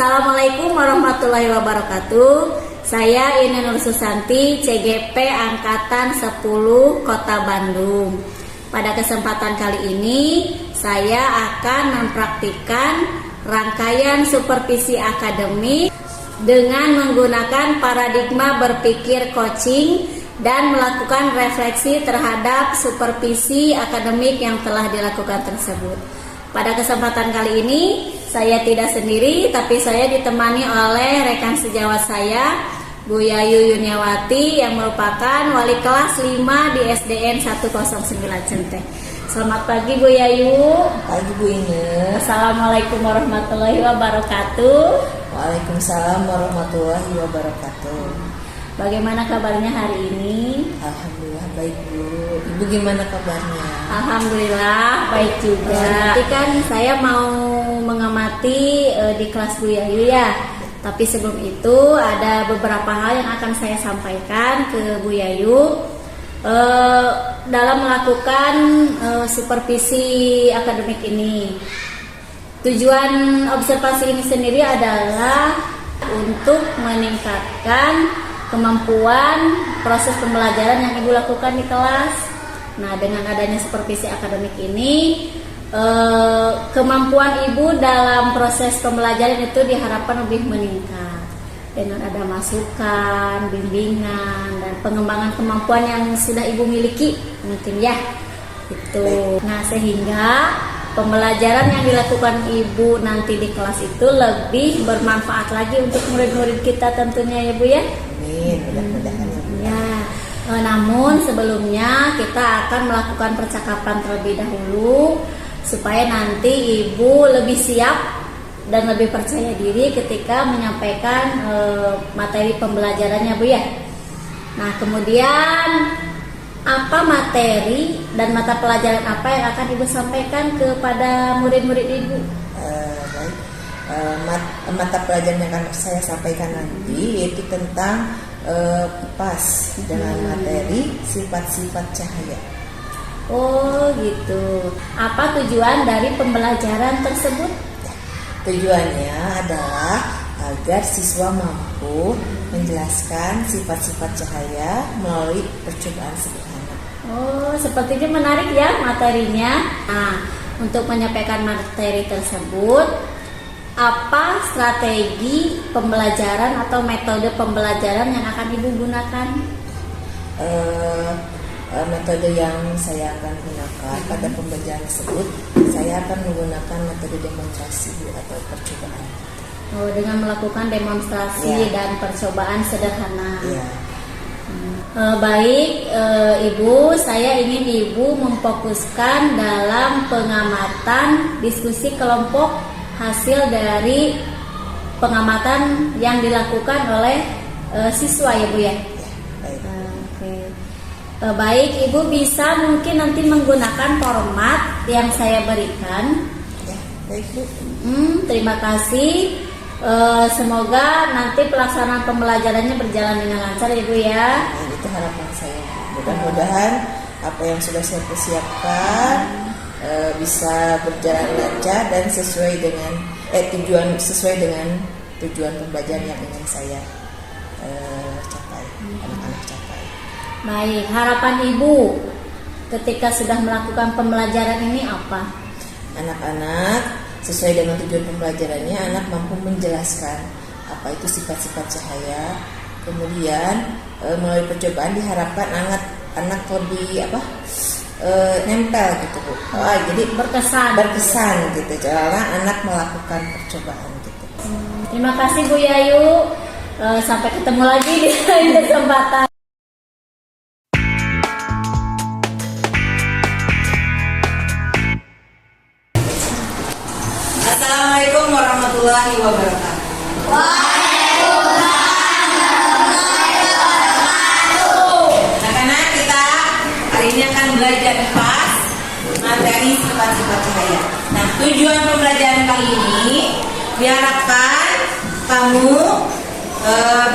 Assalamualaikum warahmatullahi wabarakatuh. Saya Ine Nur Susanti, CGP Angkatan 10 Kota Bandung. Pada kesempatan kali ini, saya akan mempraktikkan rangkaian supervisi akademik dengan menggunakan paradigma berpikir coaching dan melakukan refleksi terhadap supervisi akademik yang telah dilakukan tersebut. Pada kesempatan kali ini, saya tidak sendiri, tapi saya ditemani oleh rekan sejawat saya, Bu Yayu Yuniawati, yang merupakan wali kelas 5 di SDN 109 Centeh. Selamat pagi Bu Yayu. Pagi Bu Ine. Assalamualaikum warahmatullahi wabarakatuh. Waalaikumsalam warahmatullahi wabarakatuh. Bagaimana kabarnya hari ini? Alhamdulillah baik Bu. Ibu gimana kabarnya? Alhamdulillah baik juga. Nanti kan saya mau mengamati di kelas Bu Yayu ya. Tapi sebelum itu ada beberapa hal yang akan saya sampaikan ke Bu Yayu dalam melakukan supervisi akademik ini. Tujuan observasi ini sendiri adalah untuk meningkatkan kemampuan proses pembelajaran yang Ibu lakukan di kelas. Nah, dengan adanya supervisi akademik ini, kemampuan Ibu dalam proses pembelajaran itu diharapkan lebih meningkat dengan ada masukan, bimbingan, dan pengembangan kemampuan yang sudah Ibu miliki mungkin ya. Itu. Nah, sehingga pembelajaran yang dilakukan Ibu nanti di kelas itu lebih bermanfaat lagi untuk murid-murid kita tentunya ya Bu ya. Amin, mudah-mudahan ya. Namun sebelumnya kita akan melakukan percakapan terlebih dahulu supaya nanti Ibu lebih siap dan lebih percaya diri ketika menyampaikan materi pembelajarannya Bu ya. Nah, kemudian apa materi dan mata pelajaran apa yang akan Ibu sampaikan kepada murid-murid Ibu? Baik. Mata pelajaran yang akan saya sampaikan nanti yaitu tentang PIPAS dengan materi sifat-sifat cahaya. Oh gitu. Apa tujuan dari pembelajaran tersebut? Tujuannya adalah agar siswa mampu menjelaskan sifat-sifat cahaya melalui percobaan sederhana. Oh, sepertinya menarik ya materinya. Nah, untuk menyampaikan materi tersebut, apa strategi pembelajaran atau metode pembelajaran yang akan Ibu gunakan? Metode yang saya akan gunakan pada pembelajaran tersebut, saya akan menggunakan metode demonstrasi atau percobaan. Oh, dengan melakukan demonstrasi dan percobaan sederhana. Baik, Ibu, saya ingin Ibu memfokuskan dalam pengamatan diskusi kelompok hasil dari pengamatan yang dilakukan oleh siswa ya Bu ya. Baik, Ibu bisa mungkin nanti menggunakan format yang saya berikan. Ya, baik Bu. Terima kasih. Semoga nanti pelaksanaan pembelajarannya berjalan dengan lancar ya Bu ya. Itu harapan saya. Mudah-mudahan apa yang sudah saya persiapkan bisa berjalan lancar dan sesuai dengan tujuan pembelajaran yang ingin saya capai, anak-anak capai. Baik, harapan Ibu ketika sudah melakukan pembelajaran ini apa? Anak-anak sesuai dengan tujuan pembelajarannya, anak mampu menjelaskan apa itu sifat-sifat cahaya. Kemudian melalui percobaan diharapkan anak lebih nempel gitu Bu. Jadi berkesan gitu. Karena anak melakukan percobaan gitu. Terima kasih Bu Yayu. Sampai ketemu lagi di lain kesempatan. Assalamualaikum warahmatullahi wabarakatuh. Anak-anak, kita hari ini akan belajar PIPAS materi sifat-sifat cahaya. Nah, tujuan pembelajaran kali ini diharapkan kamu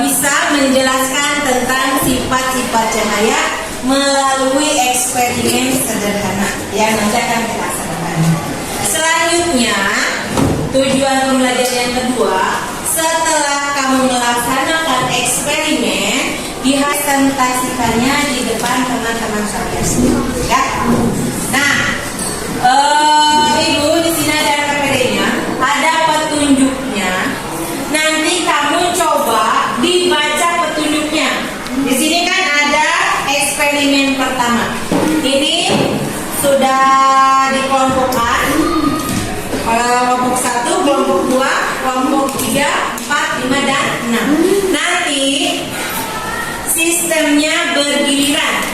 bisa menjelaskan tentang sifat-sifat cahaya melalui eksperimen sederhana yang nanti akan kita laksanakan. Selanjutnya, tujuan pembelajaran yang kedua, kamu melaksanakan eksperimen, dipresentasikannya di depan teman-teman saya semua, ya. Nah, Ibu di sini ada PPD-nya, ada petunjuknya. Nanti kamu coba dibaca petunjuknya. Di sini kan ada eksperimen pertama. Ini sudah dikelompokkan. Kelompok 1, kelompok 2, kelompok 3, 4, 5, dan 6. Nanti sistemnya bergiliran.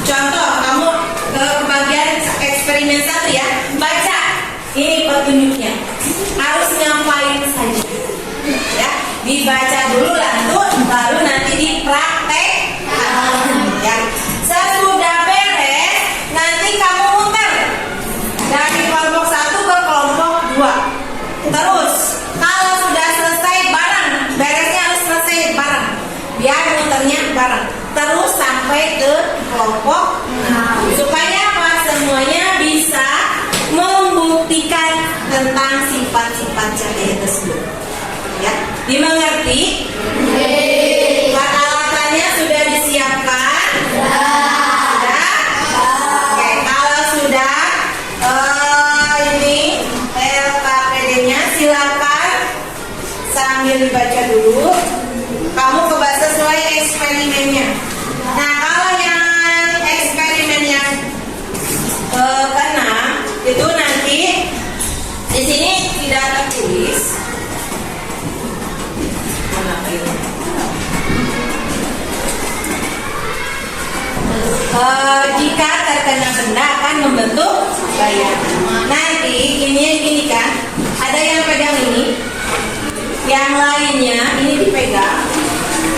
Contoh, kamu ke bagian eksperimen 1 ya, baca ini petunjuknya. Harus ngapain saja, ya, dibaca dulu baru nanti dipraktekkan, ya. Sesudah beres, nanti kamu muter dari kelompok 1 ke kelompok 2. Terus, kalau sudah selesai bareng, beresnya harus selesai bareng, biar muternya bareng. Terus sampai ke kelompok 6. Supaya apa? Semuanya bisa membuktikan tentang sifat-sifat cahaya tersebut. Ya, dimengerti? Alat-alatnya sudah disiapkan? Sudah? Oke, kalau sudah, ini LKPD-nya silakan sambil dibaca dulu. Kamu coba sesuai eksperimennya. Nah, kalau yang eksperimen yang ke-6 itu nanti di sini tidak tertulis. Jika terkena benda akan membentuk bayang. Nanti ini kan, ada yang pegang ini, yang lainnya ini dipegang.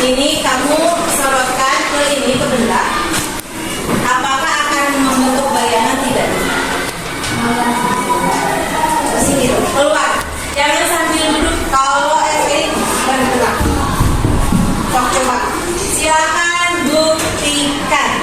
Ini kamu sorotkan ke ini, ke benda. Apakah akan membentuk bayangan? Tidak. Sini keluar. Jangan sambil duduk. Kalau ini bergerak. Coba. Silakan buktikan.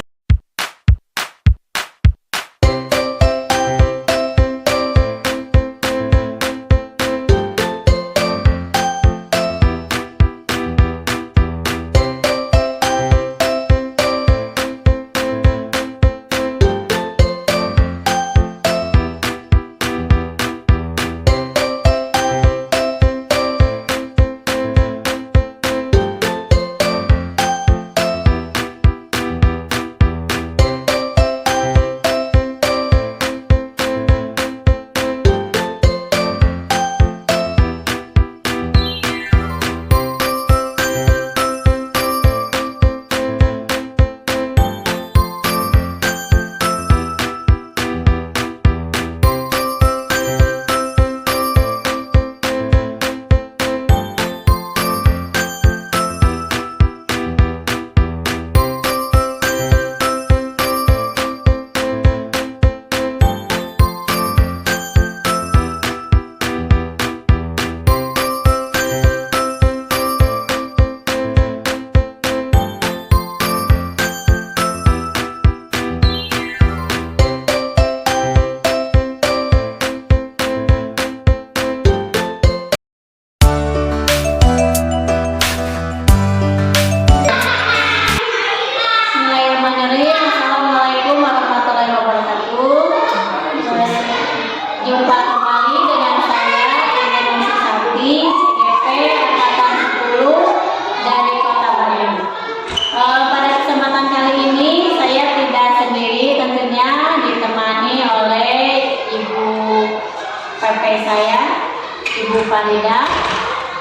Ibu Farida.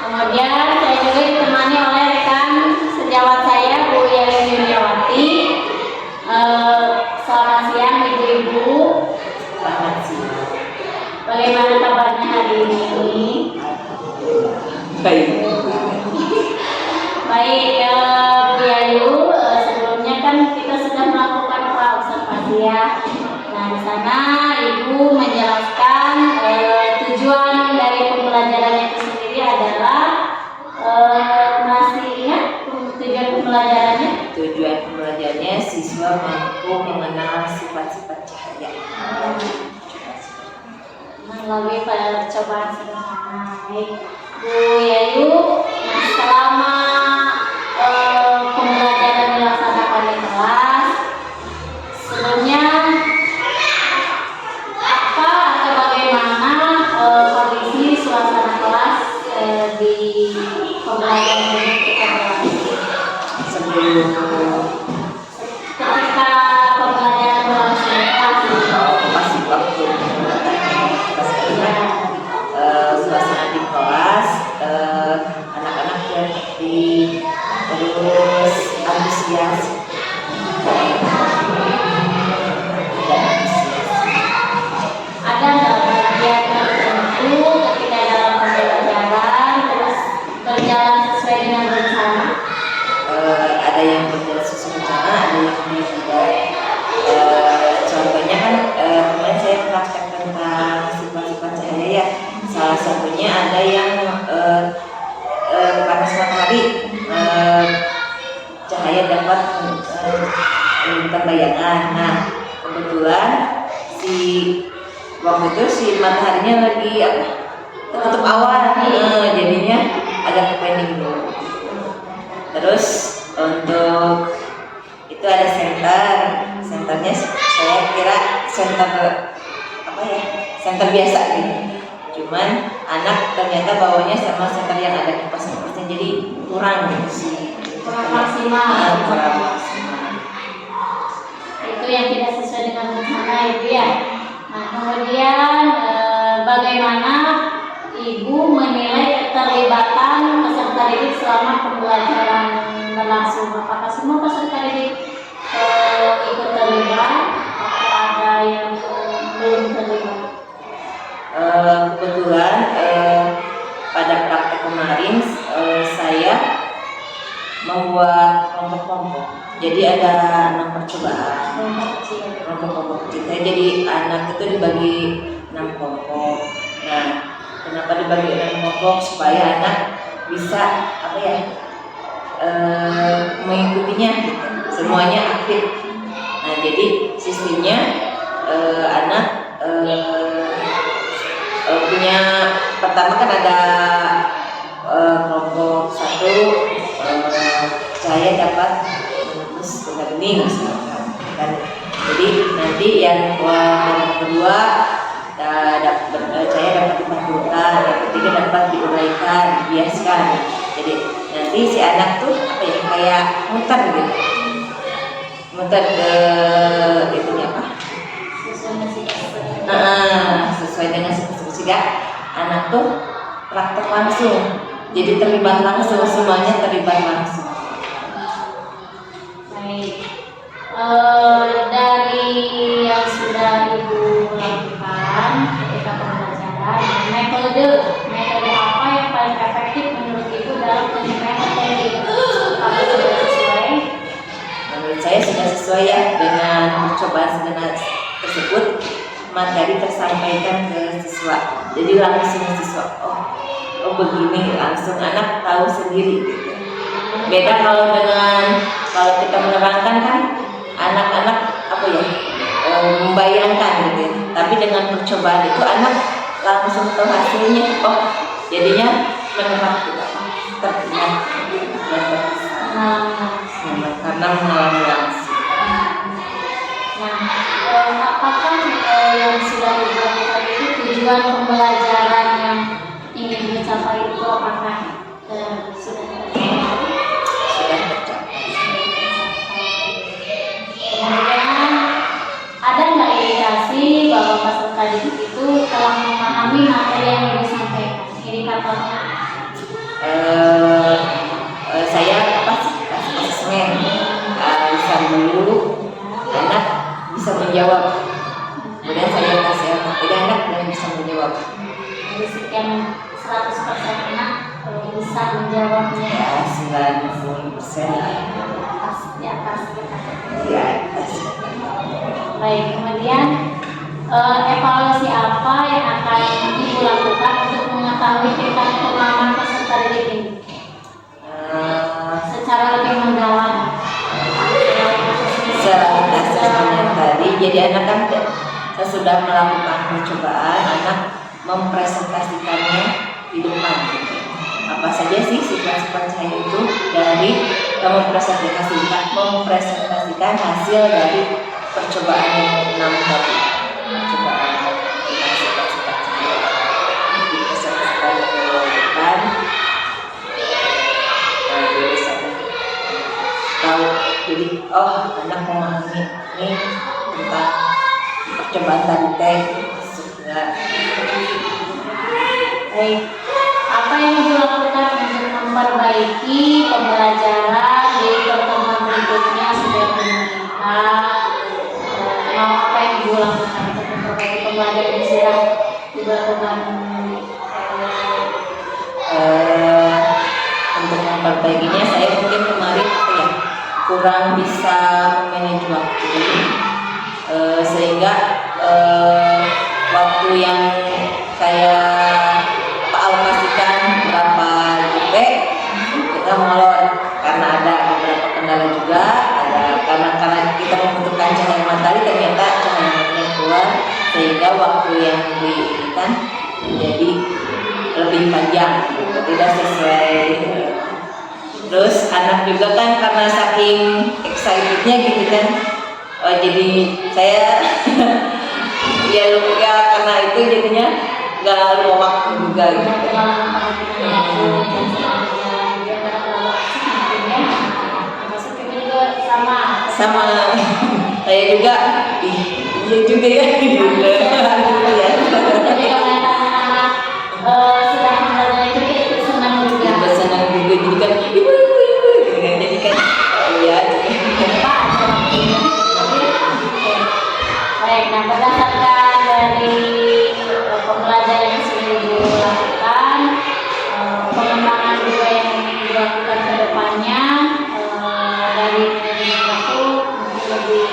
Kemudian saya juga ditemani oleh rekan sejawat saya Bu Yelin Yuliawati. Selamat siang ibu-ibu. Selamat siang. Bagaimana kabarnya hari ini? Baik. Baik, Bu Ayu, sebelumnya kan kita sudah melakukan observasi ya. Nah, di sana Ibu menjelaskan tujuan dari pembelajarannya itu sendiri adalah masih ingat tujuan pembelajarannya? Tujuan pembelajarannya siswa mampu mengenal sifat-sifat cahaya. Melalui percobaan sederhana. Baik. Bu Yayu. Nah, selama pembelajaran dilaksanakan di kelas, sebelumnya apa atau bagaimana kondisi suasana kelas di pembelajaran ini kita berlangsung? Sebelum Ketika pembelajaran berlangsung di kelas, pas waktu pas suasana di kelas, anak-anak yang happy, terus antusias dan antusias. ada nggak bagian tertentu ketika dalam pembelajaran terus berjalan sesuai dengan rencana? Ada yang berjalan sesuai rencana, ada yang tidak. Contohnya kan kemarin saya praktek tentang sifat-sifat cahaya ya. Salah satunya ada yang panas matahari, cahaya dapat menimbulkan bayangan. Nah, kebetulan waktu itu si mataharinya lagi tertutup awan, jadinya agak pending dulu. Terus untuk itu ada senternya saya kira senter biasa gitu. Cuman anak ternyata bawanya sama senter yang ada kipas-kipasnya, jadi kurang gitu sih. Kurang maksimal. Kurang maksimal. Itu yang tidak sesuai dengan rencana itu ya. Nah, kemudian bagaimana Ibu menilai keterlibatan peserta didik selama pembelajaran berlangsung? Apakah semua peserta didik ikut terlibat atau ada yang belum terlibat? Kebetulan pada praktek kemarin saya membuat kelompok-kelompok. Jadi ada 6 percobaan. Kelompok-kelompok kecil. Jadi anak itu dibagi 6 kelompok. Nah, kenapa dibagi 6 kelompok? Supaya anak bisa mengikutinya gitu. Semuanya aktif. Nah, jadi sistemnya anak punya, pertama kan ada kelompok 1 saya dapat menulis benda bening misalkan. Dan jadi nanti yang kelompok kedua saya dapat dipantulkan, yang ketiga dapat diuraikan, dibiaskan. Jadi nanti si anak tuh kayak muter gitu, muter ke itunya apa? Sesuai dengan sehingga anak tuh praktek langsung, jadi terlibat langsung, semuanya terlibat langsung. Baik, dari yang sudah Ibu lakukan ketika pembelajaran, metode apa yang paling efektif menurut Ibu dalam penyampaian materi? Apakah sudah sesuai? Menurut saya sudah sesuai ya dengan percobaan sejenak tersebut. Materi tersampaikan ke siswa, jadi langsung siswa oh begini, langsung anak tahu sendiri gitu. Beda kalau kita menerangkan kan anak-anak membayangkan gitu. Tapi dengan percobaan itu anak langsung tahu hasilnya, jadinya menerap gitu, terlihat dan terkesan karena mengalami langsung. Nah, apakah yang sudah dilakukan itu tujuan pembelajaran yang ingin dicapai itu apakah sudah tercapai? Sudah tercapai. Kemudian ada nggak indikasi bahwa peserta didik itu telah memahami materi yang disampaikan? Indikatornya? Saya pas asesmen bisa dulu anak bisa menjawab. Kemudian saya kasih anak dan bisa menjawab. Jadi sekian 100% anak bisa menjawabnya. Ya 90% Di atas. di atas. Baik, kemudian evaluasi apa yang akan Ibu lakukan untuk mengetahui tingkat pemahaman peserta didik ini secara lebih mendalam? Asesmen tadi, jadi anak kan sesudah melakukan percobaan, anak mempresentasikannya di depan. apa saja sih sifat-sifat cahaya itu dari mempresentasikan hasil dari percobaan yang 6 tadi. Percobaan tentang sifat-sifat cahaya dipresentasikan ke depan. Nah, jadi saya tahu, jadi anak memahami ini tentang percobaan tadi teh sudah. Baik, apa yang dilakukan untuk memperbaiki pembelajaran di pertemuan berikutnya sudah meningkat? Mau apa yang dilakukan untuk memperbaiki pembelajaran yang sudah dilakukan? Untuk memperbaikinya saya mungkin kemarin kurang bisa manage waktu, sehingga waktu yang saya alokasikan berapa JP kita molor karena ada beberapa kendala juga, karena kita membutuhkan cahaya matahari, ternyata cahaya matahari keluar sehingga waktu yang diberikan menjadi lebih panjang, tidak sesuai. Terus anak juga kan karena saking excitednya gitu kan, jadi saya ya karena itu jadinya nggak lupa waktu juga gitu. Sama saya juga, iya juga ya gitu. Jadi kalau anak-anak sudah mengenal itu senang juga. Senang juga, jadi kan ibu gitu kan, jadi kan iya. Baik, nah berdasarkan dari pembelajaran yang sudah dilakukan, pengembangan juga yang dilakukan ke depannya dari manajemen waktu mungkin lebih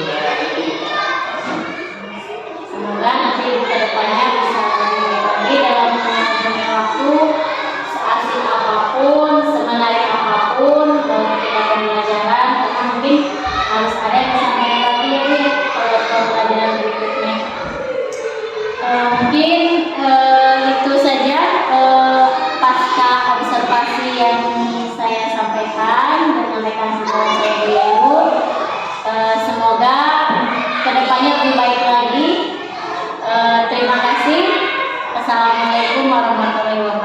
baik lagi. Semoga nanti ke depannya bisa lebih baik lagi dalam manajemen waktu, seasik apapun, semenarik apapun ketika pembelajaran, karena mungkin harus ada yang disampaikan lagi ya Bu, pembelajaran berikutnya. Mungkin itu saja pasca observasi yang saya sampaikan dengan rekan saya Ibu. Semoga kedepannya lebih baik lagi. Terima kasih. Assalamualaikum warahmatullahi wabarakatuh.